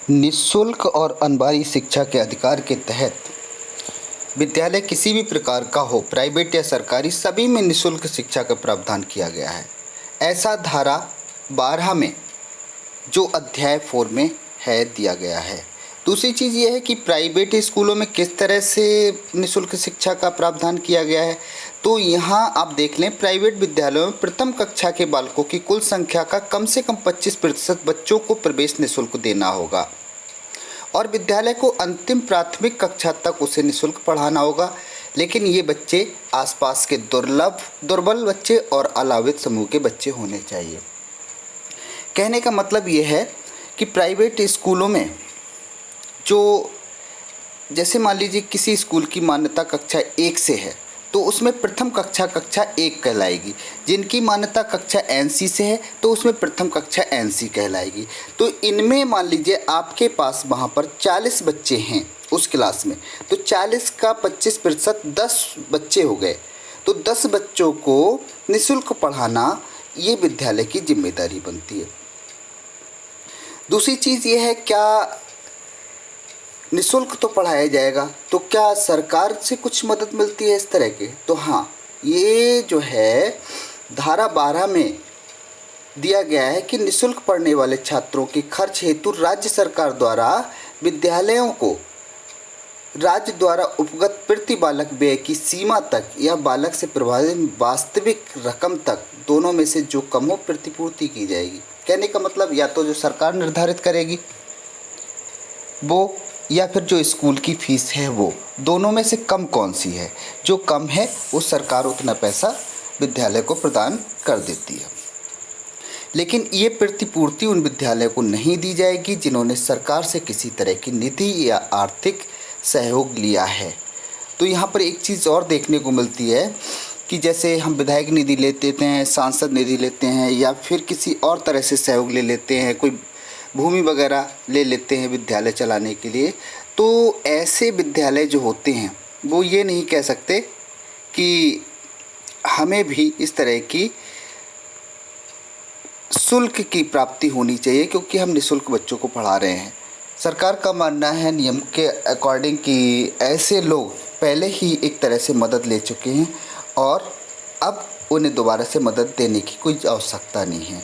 निःशुल्क और अनबारी शिक्षा के अधिकार के तहत विद्यालय किसी भी प्रकार का हो, प्राइवेट या सरकारी, सभी में निःशुल्क शिक्षा का प्रावधान किया गया है। ऐसा धारा 12 में जो अध्याय 4 में है दिया गया है। दूसरी चीज़ ये है कि प्राइवेट स्कूलों में किस तरह से निःशुल्क शिक्षा का प्रावधान किया गया है। तो यहाँ आप देख लें, प्राइवेट विद्यालयों में प्रथम कक्षा के बालकों की कुल संख्या का कम से कम 25% बच्चों को प्रवेश निःशुल्क देना होगा और विद्यालय को अंतिम प्राथमिक कक्षा तक उसे निःशुल्क पढ़ाना होगा। लेकिन ये बच्चे आसपास के दुर्बल बच्चे और अलावित समूह के बच्चे होने चाहिए। कहने का मतलब ये है कि प्राइवेट स्कूलों में जो, जैसे मान लीजिए किसी स्कूल की मान्यता कक्षा 1 से है तो उसमें प्रथम कक्षा 1 कहलाएगी। जिनकी मान्यता कक्षा NC से है तो उसमें प्रथम कक्षा NC कहलाएगी। तो इनमें मान लीजिए आपके पास वहाँ पर 40 बच्चे हैं उस क्लास में, तो 40 का 25% 10 बच्चे हो गए। तो 10 बच्चों को निःशुल्क पढ़ाना ये विद्यालय की जिम्मेदारी बनती है। दूसरी चीज़ ये है, क्या निःशुल्क तो पढ़ाया जाएगा तो क्या सरकार से कुछ मदद मिलती है इस तरह के? तो हाँ, ये जो है धारा 12 में दिया गया है कि निःशुल्क पढ़ने वाले छात्रों के खर्च हेतु राज्य सरकार द्वारा विद्यालयों को राज्य द्वारा उपगत प्रति बालक व्यय की सीमा तक या बालक से प्रभावित वास्तविक रकम तक, दोनों में से जो कम हो, प्रतिपूर्ति की जाएगी। कहने का मतलब या तो जो सरकार निर्धारित करेगी वो, या फिर जो स्कूल की फीस है वो, दोनों में से कम कौन सी है? जो कम है वो सरकार उतना पैसा विद्यालय को प्रदान कर देती है। लेकिन ये प्रतिपूर्ति उन विद्यालयों को नहीं दी जाएगी जिन्होंने सरकार से किसी तरह की निधि या आर्थिक सहयोग लिया है। तो यहाँ पर एक चीज़ और देखने को मिलती है कि जैसे हम विधायक निधि लेते हैं, सांसद निधि लेते हैं, या फिर किसी और तरह से सहयोग ले लेते हैं, कोई भूमि वगैरह ले लेते हैं विद्यालय चलाने के लिए। तो ऐसे विद्यालय जो होते हैं वो ये नहीं कह सकते कि हमें भी इस तरह की शुल्क की प्राप्ति होनी चाहिए क्योंकि हम निःशुल्क बच्चों को पढ़ा रहे हैं। सरकार का मानना है नियम के अकॉर्डिंग कि ऐसे लोग पहले ही एक तरह से मदद ले चुके हैं और अब उन्हें दोबारा से मदद देने की कोई आवश्यकता नहीं है।